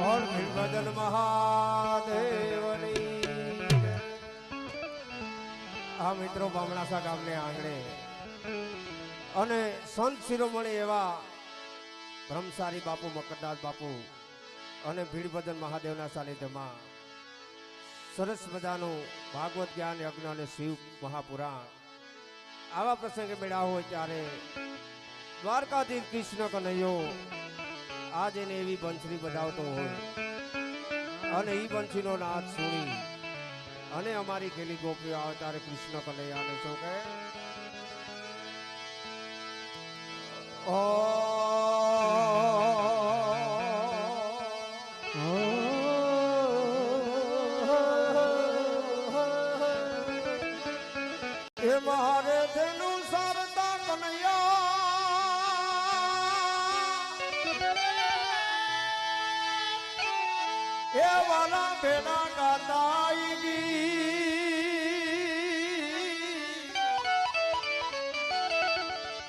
બોલ ભીલભજન મહાદેવની આ મિત્રો બામણાસા ગામને આંગણે અને સંત શિરોમણી એવા બ્રહ્મચારી બાપુ મકરદાસ બાપુ અને ભીલભજન મહાદેવના સાનિધ્યમાં સરસ મજાનું ભાગવત જ્ઞાન યજ્ઞ અને શિવ મહાપુરાણ આવા પ્રસંગે મેળા હોય ત્યારે દ્વારકાધીશ કૃષ્ણ કનૈયો आज એને એવી બંસરી બજાવતો હોય અને ઈ બંસીનો નાદ સુણી અને અમારી ખેલી ગોપીઓ આવે ત્યારે કૃષ્ણ કનૈયાને શું કહે ઓ એ મારે તેનું સરતા કનૈયા એ વાલા બેના ગાતાઈગી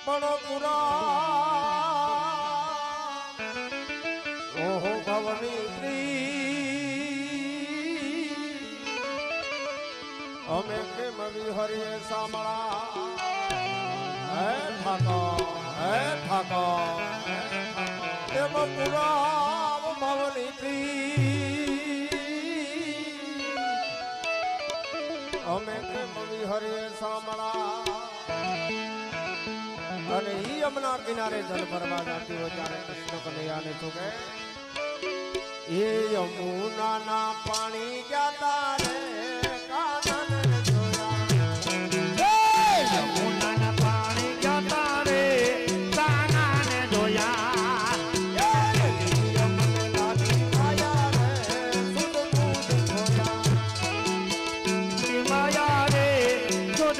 પણ પુરા ઓહો ભવની અમે કેમ વિહરીએ સામળા હે ઠાકોર એમ પુરા ભવની અમે કેમ વિહરીએ સામળા અને ઈ યમુના કિનારે જલ ભરવા જાતી હોય ત્યારે કૃષ્ણ કનૈયાને શું કહે એ યમુના ના પાણી ગયા રે કાનન જોયા યમુના ના પાણી ગયા રે કાનન જોયા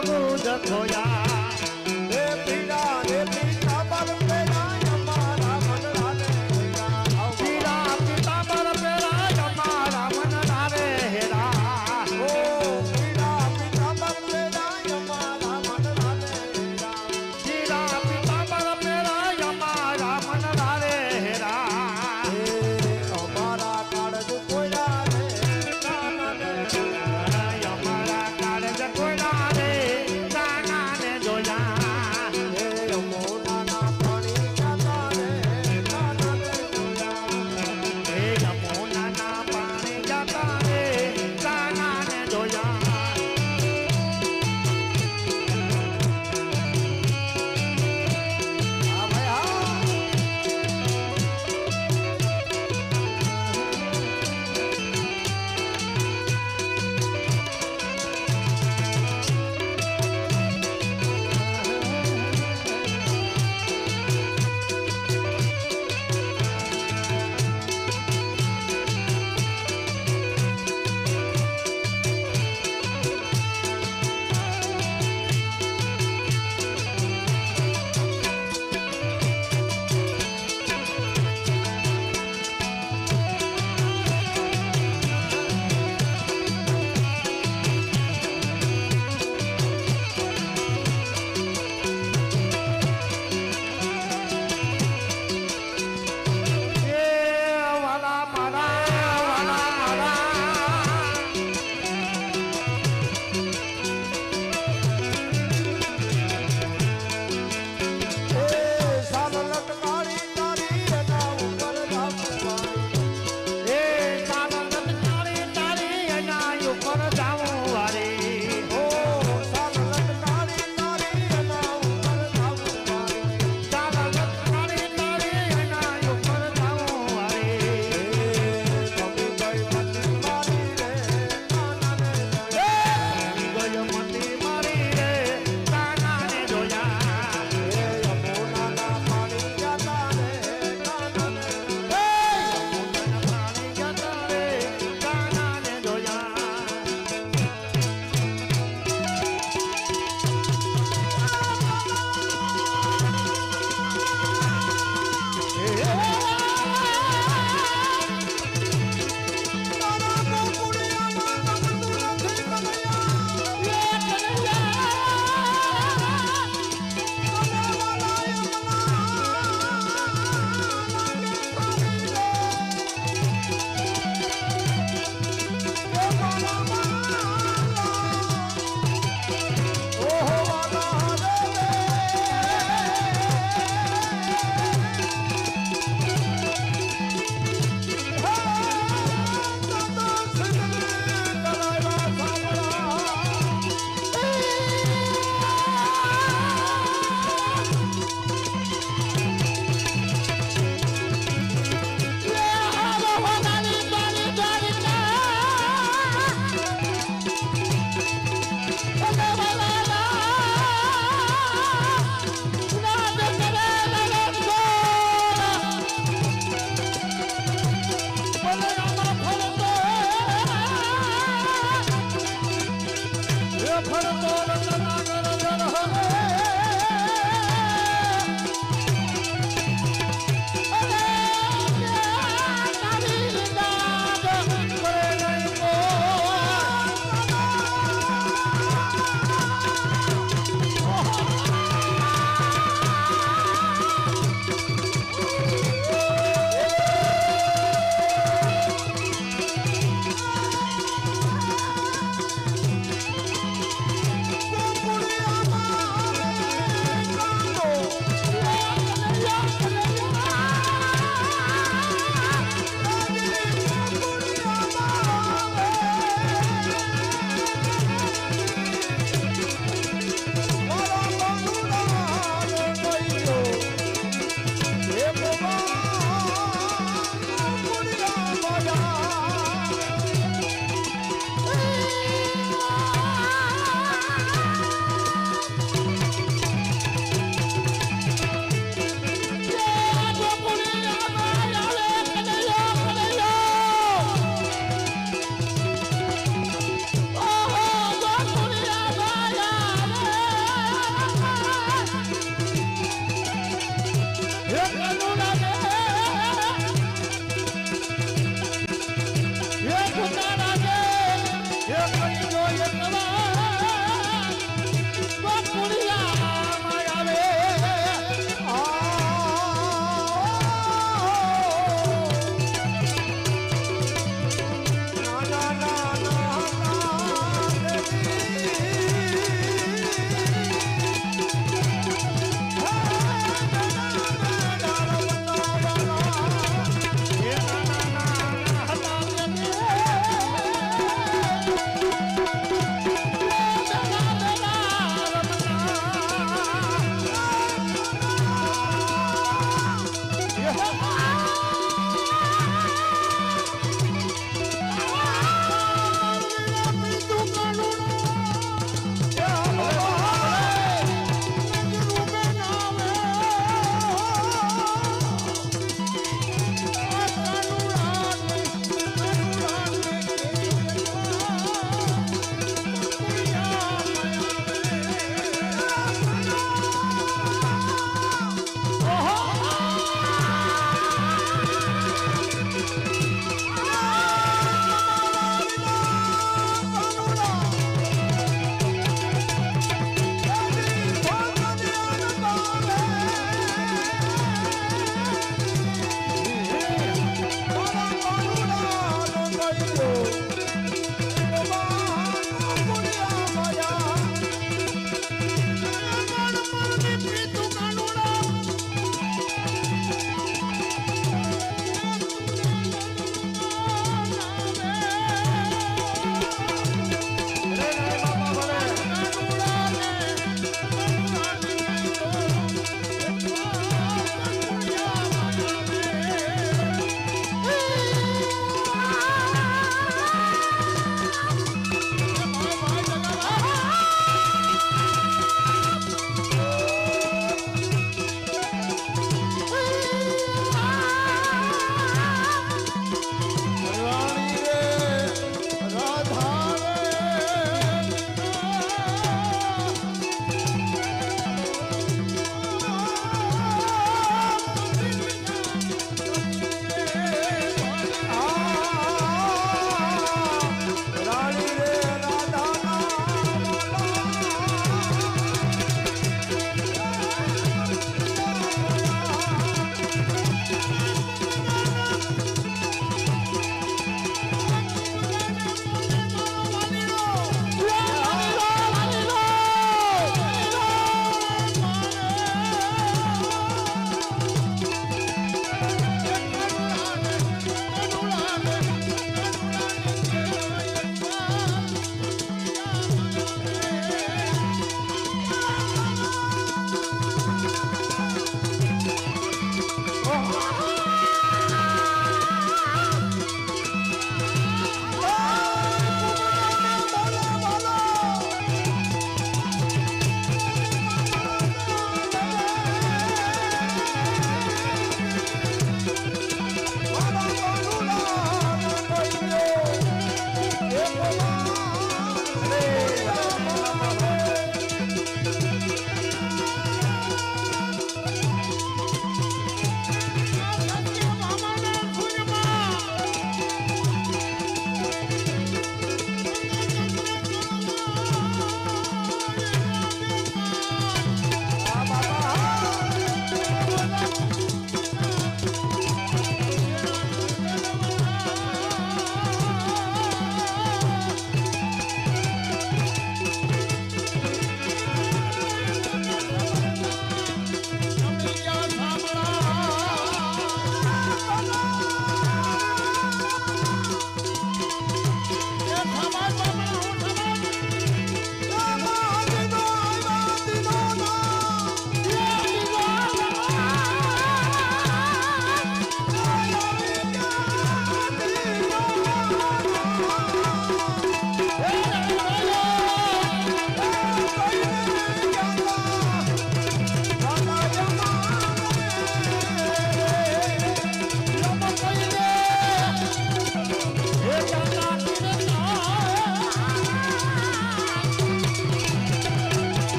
बुध खोया रे पीड़ा पर पेरा हमारा मन लाले पीड़ा पीता पर पेरा हमारा मन लाले हेरा ओ पीड़ा पर पेरा हमारा मन लाले पीड़ा पीता पर पेरा हमारा मन लाले हेरा हमारा काळज कोयला रे हमारा काळज कोयला रे कानाने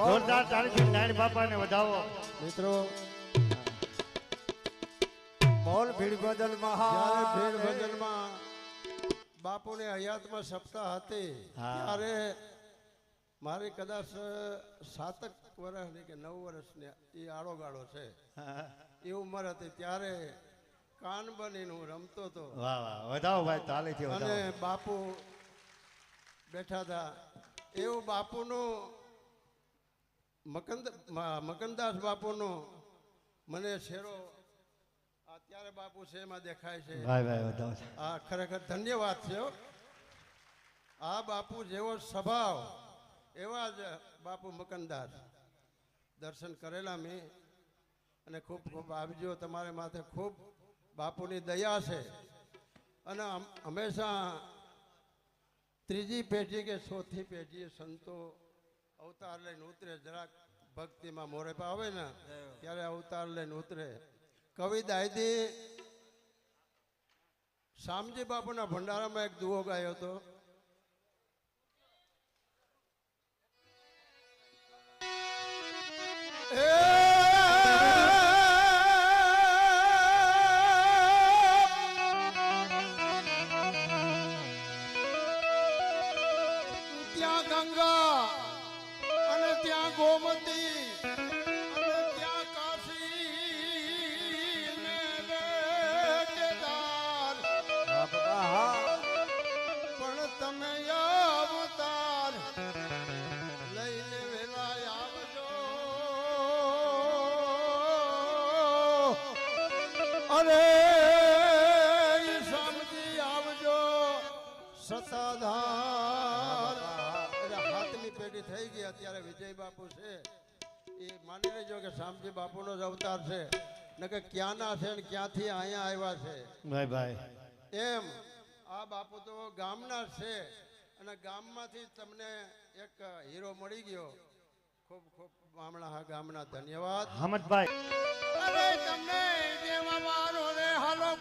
જોરદાર તાળીથી નારાયણ બાપાને વધાવો. મિત્રો બોલ ભીડ ભજન જ્યારે ભીડ મહા ભજનમાં બાપુને હયાતમાં સપ્તાહ હતી હા. ત્યારે મારી કદાચ 7 વર્ષની કે 9 વર્ષની એ આડોગાળો છે એ ઉંમર હતી. ત્યારે કાન બનીને હું રમતો હતો વાહ વાહ વધાવો ભાઈ તાળીથી અને વધાવો. બાપુ બેઠા હતા. એવું બાપુનું મકનદાસ બાપુનું મને શેરો અત્યારે બાપુ છે એમાં દેખાય છે. ભાઈ ભાઈ વધાવો. આ ખરેખર ધન્યવાદ છે હો. આ બાપુ જેવો સ્વભાવ એવા જ બાપુ મકનદાસ દર્શન કરેલા મેં. અને ખૂબ ખૂબ આવજો. તમારે માથે ખૂબ બાપુની દયા છે. અને હંમેશા ત્રીજી પેઢી કે ચોથી પેઢી સંતો અવતાર લઈને ઉતરે, જરાક ભક્તિમાં મોરે પા આવે ને ત્યારે અવતાર લઈને ઉતરે. કવિ દાયદી શામજી બાપુના ભંડારામાં એક દુહો ગાયો હતો. ત્યાં ગંગા અને ત્યાં ગોમતી અને ત્યાં કાશી ને કેદાર, પણ તમે અવતાર લઈને વેલા આવજો. અરે શામજી આવજો સતાધાર. હાથની પેઢી થઈ ગઈ. અત્યારે વિજય બાપુ છે એ માની લેજો કે શામજી બાપુનો જ અવતાર છે, ને કે ક્યાંના છે ને ક્યાંથી અહીંયા આવ્યા છે. ભાઈ ભાઈ એમ આ બાપુ તો ગામના જ છે અને ગામમાંથી તમને એક હીરો મળી ગયો. ખૂબ ખૂબ બામણા ગામના ધન્યવાદ. હમદભાઈ અરે તમને જેવા મારો રે હાલો